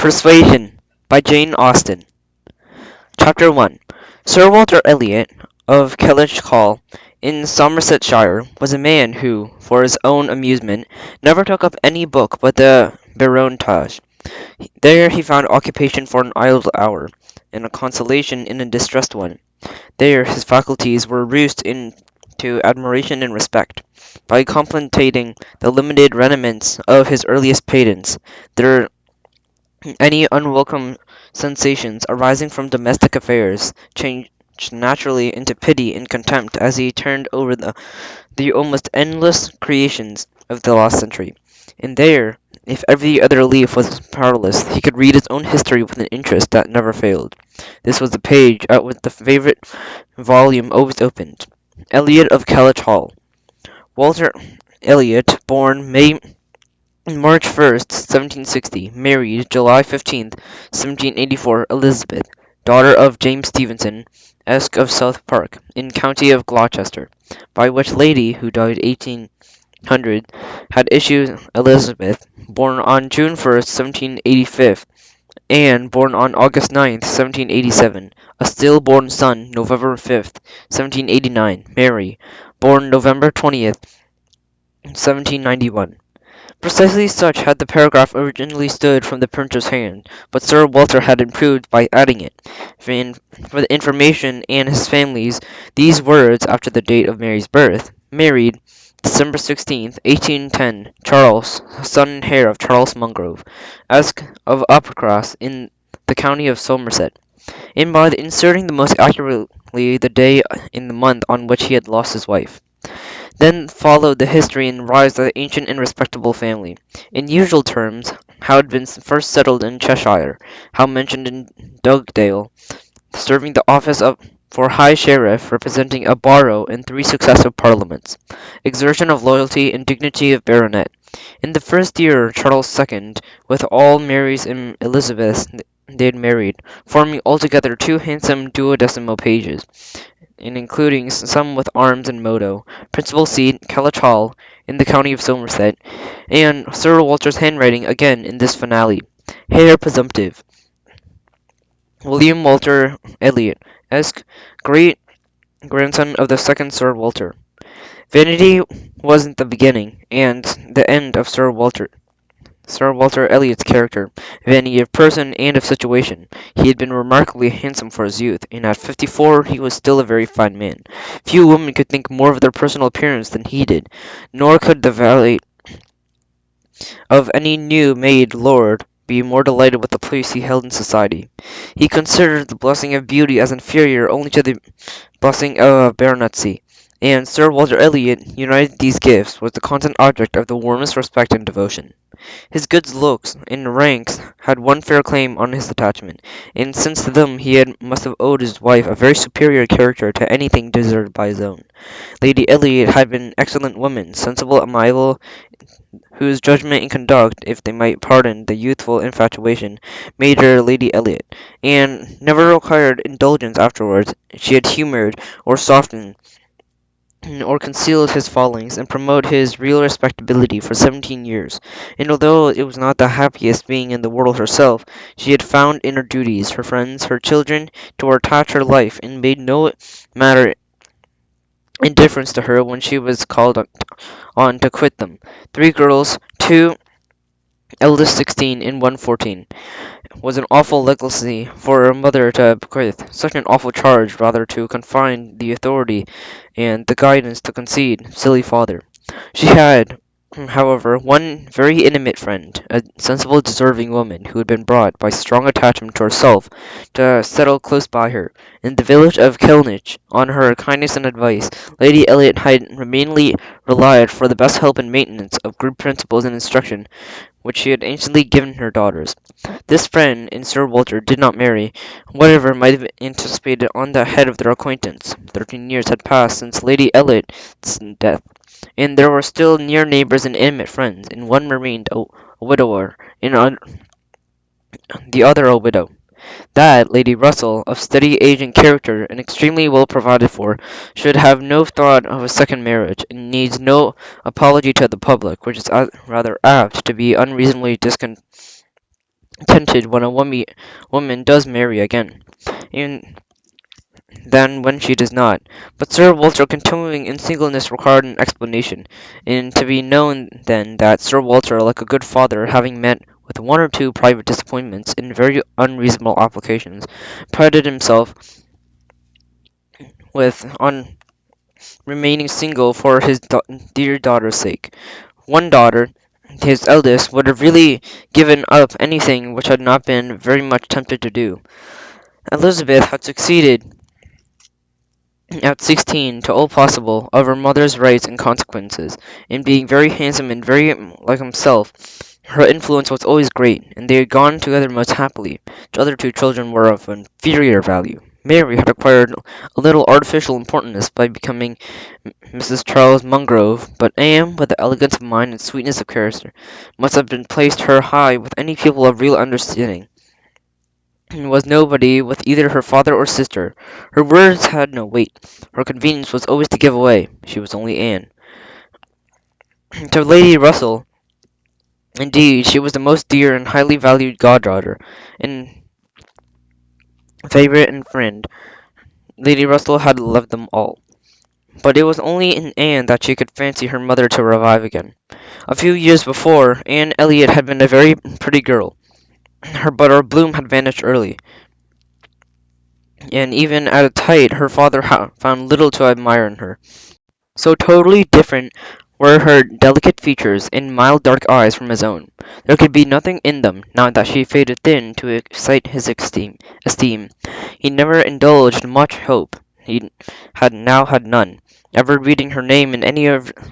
Persuasion by Jane Austen. Chapter 1. Sir Walter Elliot of Kellynch Hall, in Somersetshire, was a man who, for his own amusement, never took up any book but the Baronetage. There he found occupation for an idle hour, and a consolation in a distressed one. There his faculties were roused into admiration and respect, by contemplating the limited rudiments of his earliest patents. There any unwelcome sensations arising from domestic affairs changed naturally into pity and contempt as he turned over the almost endless creations of the last century. And there, if every other leaf was powerless, he could read his own history with an interest that never failed. This was the page at which the favorite volume always opened. Eliot of Kellynch Hall. Walter Elliot, born March 1st, 1760, married July 15th, 1784, Elizabeth, daughter of James Stevenson, Esq. of South Park, in county of Gloucester, by which lady, who died 1800, had issue Elizabeth, born on June 1st, 1785, Anne, born on August 9th, 1787, a stillborn son, November 5th, 1789, Mary, born November 20th, 1791. Precisely such had the paragraph originally stood from the printer's hand, but Sir Walter had improved by adding it, for the information and his family's, these words after the date of Mary's birth: married December 16th, 1810, Charles, son and heir of Charles Musgrove, Esq. of Uppercross, in the county of Somerset, and by inserting the most accurately the day in the month on which he had lost his wife. Then followed the history and rise of the ancient and respectable family, in usual terms, how it had been first settled in Cheshire, how mentioned in Dugdale, serving the office of for High Sheriff, representing a borough in 3 successive Parliaments, exertion of loyalty and dignity of baronet. In the first year Charles II, with all Marys and Elizabeths they had married, forming altogether 2 handsome 12mo pages, and including some with arms and motto, principal seat, Kellynch Hall, in the county of Somerset, and Sir Walter's handwriting again in this finale. Heir presumptive, William Walter Elliot, Esq., great grandson of the second Sir Walter. Vanity wasn't the beginning and the end of Sir Walter Elliot's character, vanity of person and of situation. He had been remarkably handsome for his youth, and at 54 he was still a very fine man. Few women could think more of their personal appearance than he did, nor could the valet of any new-made lord be more delighted with the place he held in society. He considered the blessing of beauty as inferior only to the blessing of a baronetcy, and Sir Walter Elliot, united these gifts, was the constant object of the warmest respect and devotion. His good looks and ranks had one fair claim on his attachment, and since to them must have owed his wife a very superior character to anything deserved by his own. Lady Elliot had been an excellent woman, sensible, amiable, whose judgment and conduct, if they might pardon the youthful infatuation, made her Lady Elliot, and never required indulgence afterwards. She had humoured, or softened, or concealed his fallings, and promoted his real respectability for 17 years, and although it was not the happiest being in the world herself, she had found in her duties, her friends, her children, to attach her life, and made no matter indifference to her when she was called on to quit them. 3 girls, 2 eldest 16 and one 14, was an awful legacy for a mother to bequeath, such an awful charge rather to confide the authority and the guidance to concede, silly father. She had, however, one very intimate friend, a sensible, deserving woman, who had been brought, by strong attachment to herself, to settle close by her, in the village of Kellynch. On her kindness and advice, Lady Elliot had mainly relied for the best help and maintenance of good principles and instruction which she had anciently given her daughters. This friend and Sir Walter did not marry, whatever might have anticipated on the head of their acquaintance. 13 years had passed since Lady Elliot's death, and there were still near neighbours and intimate friends, and one remained a widower, and the other a widow. That Lady Russell, of steady age and character, and extremely well provided for, should have no thought of a second marriage, and needs no apology to the public, which is rather apt to be unreasonably discontented contented when a woman does marry again, and than when she does not. But Sir Walter continuing in singleness required an explanation, and to be known then that Sir Walter, like a good father, having met with one or two private disappointments in very unreasonable applications, prided himself with on remaining single for his dear daughter's sake. One daughter, his eldest, would have really given up anything which had not been very much tempted to do. Elizabeth had succeeded at 16 to all possible of her mother's rights and consequences, and being very handsome and very like himself, her influence was always great, and they had gone together most happily. The other two children were of inferior value. Mary had acquired a little artificial importance by becoming Mrs. Charles Mungrove, but Anne, with the elegance of mind and sweetness of character, must have been placed her high with any people of real understanding, and was nobody with either her father or sister. Her words had no weight. Her convenience was always to give way. She was only Anne. To Lady Russell, indeed, she was the most dear and highly valued goddaughter, and favourite and friend. Lady Russell had loved them all. But it was only in Anne that she could fancy her mother to revive again. A few years before, Anne Elliot had been a very pretty girl. But her bloom had vanished early, and even at its height her father found little to admire in her. So totally different were her delicate features and mild dark eyes from his own. There could be nothing in them, now that she faded thin, to excite his esteem. He never indulged much hope. He had now had none, ever reading her name in any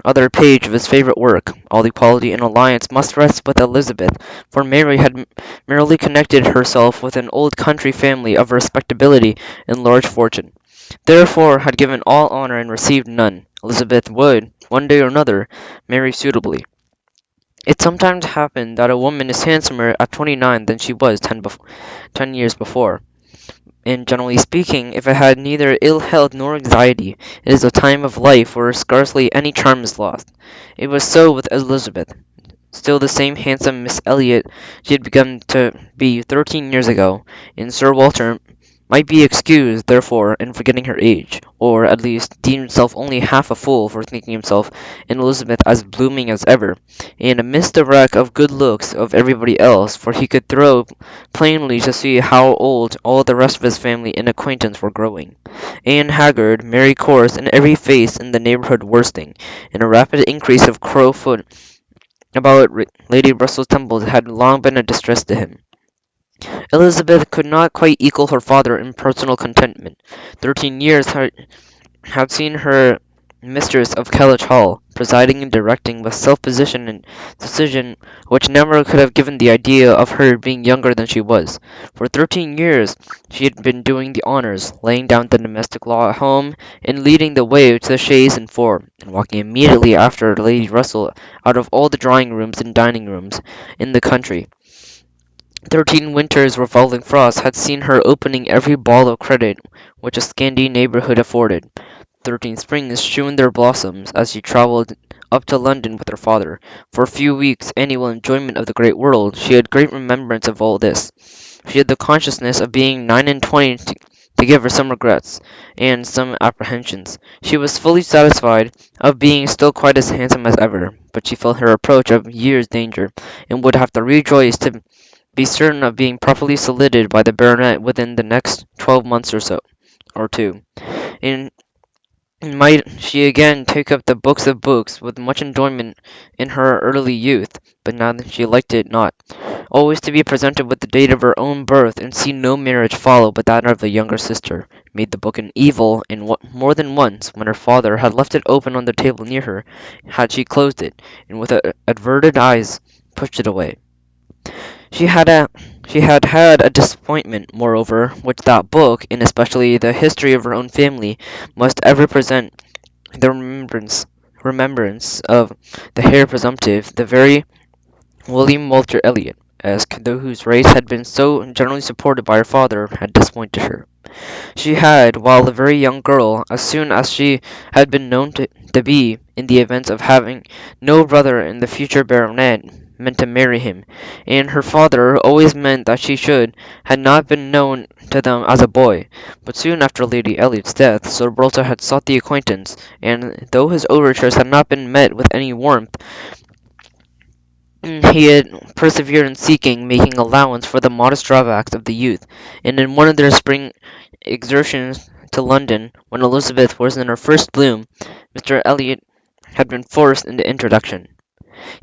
other page of his favourite work. All equality and alliance must rest with Elizabeth, for Mary had merely connected herself with an old country family of respectability and large fortune, therefore had given all honour and received none. Elizabeth would, one day or another, marry suitably. It sometimes happened that a woman is handsomer at 29 than she was 10 years before. And generally speaking, if it had neither ill health nor anxiety, it is a time of life where scarcely any charm is lost. It was so with Elizabeth. Still the same handsome Miss Elliot she had begun to be 13 years ago, and Sir Walter might be excused, therefore, in forgetting her age, or, at least, deem himself only half a fool for thinking himself in Elizabeth as blooming as ever, and amidst the wreck of good looks of everybody else, for he could throw plainly to see how old all the rest of his family and acquaintance were growing. Anne haggard, Mary coarse, and every face in the neighbourhood worsting, and a rapid increase of Crowfoot about Lady Russell's temples had long been a distress to him. Elizabeth could not quite equal her father in personal contentment. 13 years had seen her mistress of Kellynch Hall, presiding and directing with self-possession and decision which never could have given the idea of her being younger than she was. For 13 years she had been doing the honours, laying down the domestic law at home, and leading the way to the chaise and four, and walking immediately after Lady Russell out of all the drawing-rooms and dining-rooms in the country. 13 winters revolving frost had seen her opening every ball of credit which a scanty neighbourhood afforded. 13 springs strewn their blossoms as she travelled up to London with her father. For a few weeks' annual enjoyment of the great world, she had great remembrance of all this. She had the consciousness of being 9 and 20 to give her some regrets, and some apprehensions. She was fully satisfied of being still quite as handsome as ever, but she felt her approach of years' danger, and would have to rejoice to be certain of being properly saluted by the baronet within the next 12 months or two. And might she again take up the books of books with much enjoyment in her early youth, but now that she liked it not, always to be presented with the date of her own birth, and see no marriage follow but that of the younger sister, made the book an evil, and more than once, when her father had left it open on the table near her, had she closed it, and with averted eyes pushed it away. She had had a disappointment, moreover, which that book, and especially the history of her own family, must ever present the remembrance of the heir presumptive, the very William Walter Elliot, whose race had been so generally supported by her father, had disappointed her. She had, while a very young girl, as soon as she had been known to be, in the event of having no brother in the future baronet, meant to marry him, and her father always meant that she should had not been known to them as a boy. But soon after Lady Elliot's death, Sir Walter had sought the acquaintance, and though his overtures had not been met with any warmth, he had persevered in seeking, making allowance for the modest drawbacks of the youth, and in one of their spring excursions to London, when Elizabeth was in her first bloom, Mr. Elliot had been forced into introduction.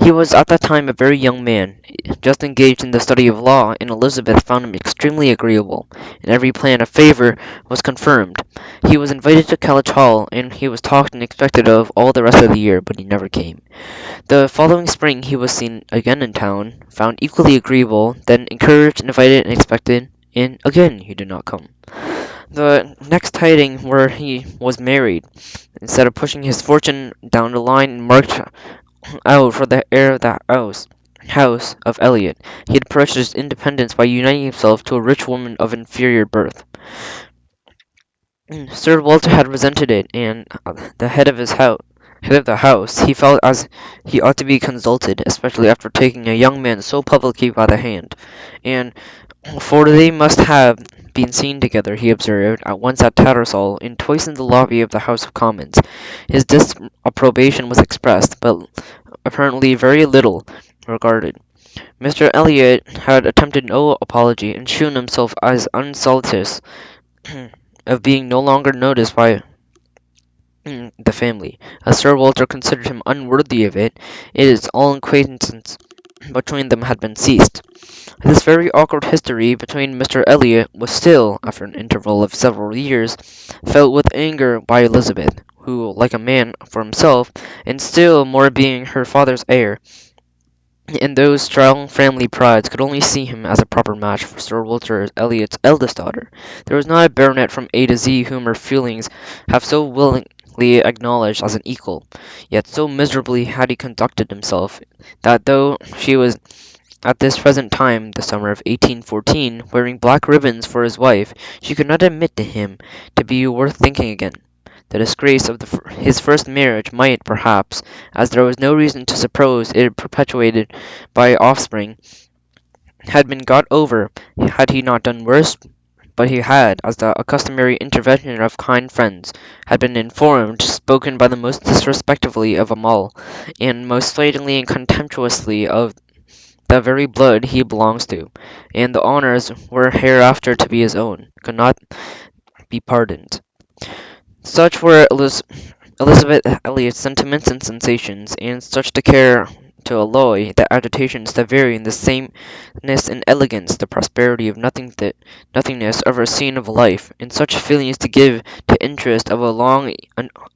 He was at that time a very young man, just engaged in the study of law, and Elizabeth found him extremely agreeable, and every plan of favour was confirmed. He was invited to Kellynch Hall, and he was talked and expected of all the rest of the year, but he never came. The following spring he was seen again in town, found equally agreeable, then encouraged, invited, and expected, and again he did not come. The next tidings were he was married. Instead of pushing his fortune down the line and marked out for the heir of the house of Elliot, he had purchased independence by uniting himself to a rich woman of inferior birth. Sir Walter had resented it, and the head of the house, he felt as he ought to be consulted, especially after taking a young man so publicly by the hand, and for they must have been seen together, he observed, at once at Tattersall, and twice in the lobby of the House of Commons. His disapprobation was expressed, but apparently very little regarded. Mr. Elliot had attempted no apology, and shewn himself as unsolicitous of being no longer noticed by the family. As Sir Walter considered him unworthy of it, all acquaintance between them had been ceased. This very awkward history between Mr. Elliot was still, after an interval of several years, felt with anger by Elizabeth, who, like a man for himself, and still more being her father's heir, and those strong family prides could only see him as a proper match for Sir Walter Elliot's eldest daughter. There was not a baronet from A to Z whom her feelings have so willingly acknowledged as an equal, yet so miserably had he conducted himself, that though she was at this present time, the summer of 1814, wearing black ribbons for his wife, she could not admit to him to be worth thinking again. The disgrace of his first marriage might, perhaps, as there was no reason to suppose it perpetuated by offspring, had been got over had he not done worse, but he had, as the customary intervention of kind friends, had been informed, spoken by the most disrespectfully of them all, and most slightingly and contemptuously of the very blood he belongs to, and the honours were hereafter to be his own, could not be pardoned. Such were Elizabeth Elliot's sentiments and sensations, and such the care to alloy the agitations that vary in the sameness and elegance, the prosperity of nothingness of a scene of life, and such feelings to give to interest of a long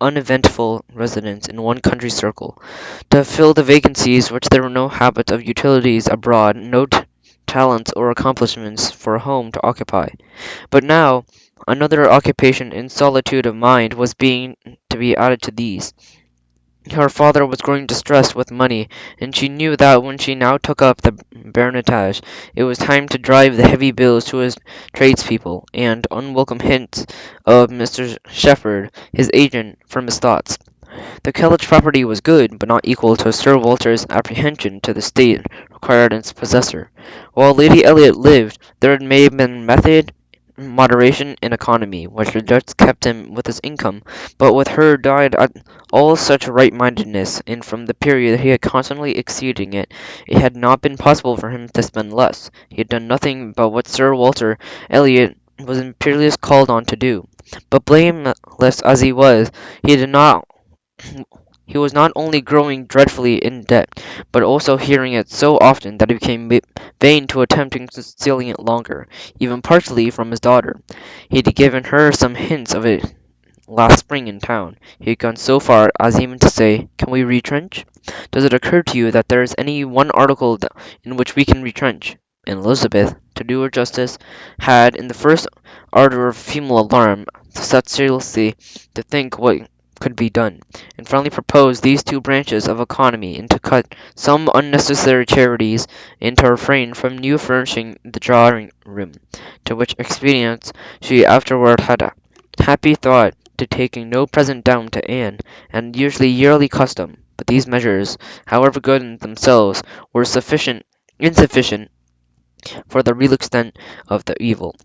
uneventful residence in one country circle, to fill the vacancies which there were no habits of utilities abroad, no talents or accomplishments for a home to occupy. But now another occupation in solitude of mind was being to be added to these. Her father was growing distressed with money, and she knew that when she now took up the baronetage, it was time to drive the heavy bills to his tradespeople, and unwelcome hints of Mr. Shepherd, his agent, from his thoughts. The Kellynch property was good, but not equal to Sir Walter's apprehension to the state required in its possessor. While Lady Elliot lived, there may have been method, moderation, and economy, which had just kept him with his income, but with her died all such right-mindedness, and from the period he had constantly exceeding it, it had not been possible for him to spend less. He had done nothing but what Sir Walter Elliot was imperious called on to do. But blameless as he was, he did not he was not only growing dreadfully in debt, but also hearing it so often that it became vain to attempt concealing it longer, even partially from his daughter. He had given her some hints of it last spring in town. He had gone so far as even to say, "Can we retrench? Does it occur to you that there is any one article in which we can retrench?" And Elizabeth, to do her justice, had, in the first ardour of female alarm, set seriously to think what could be done, and finally proposed these two branches of economy, and to cut some unnecessary charities, and to refrain from new furnishing the drawing-room, to which expedients she afterward had a happy thought to taking no present down to Anne, and usually yearly custom, but these measures, however good in themselves, were insufficient for the real extent of the evil,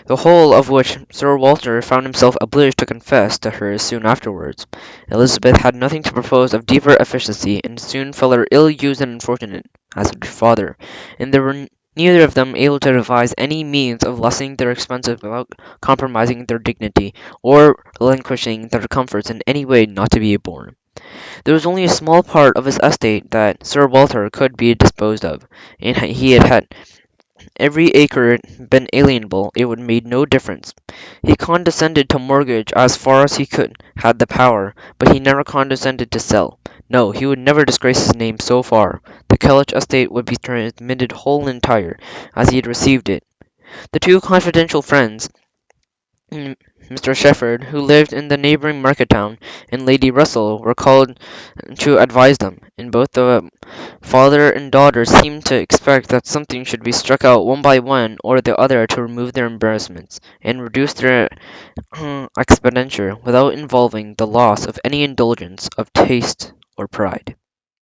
the whole of which Sir Walter found himself obliged to confess to her soon afterwards. Elizabeth had nothing to propose of deeper efficiency, and soon fell ill-used and unfortunate, as did her father, and they were neither of them able to devise any means of lessening their expenses without compromising their dignity, or relinquishing their comforts in any way not to be borne. There was only a small part of his estate that Sir Walter could be disposed of, and he had every acre been alienable, it would made no difference. He condescended to mortgage as far as he could, had the power, but he never condescended to sell. No, he would never disgrace his name so far. The Kellynch estate would be transmitted whole and entire, as he had received it. The two confidential friends, Mr. Shepherd, who lived in the neighbouring market town, and Lady Russell, were called to advise them, and both the father and daughter seemed to expect that something should be struck out one by one or the other to remove their embarrassments, and reduce their expenditure without involving the loss of any indulgence of taste or pride.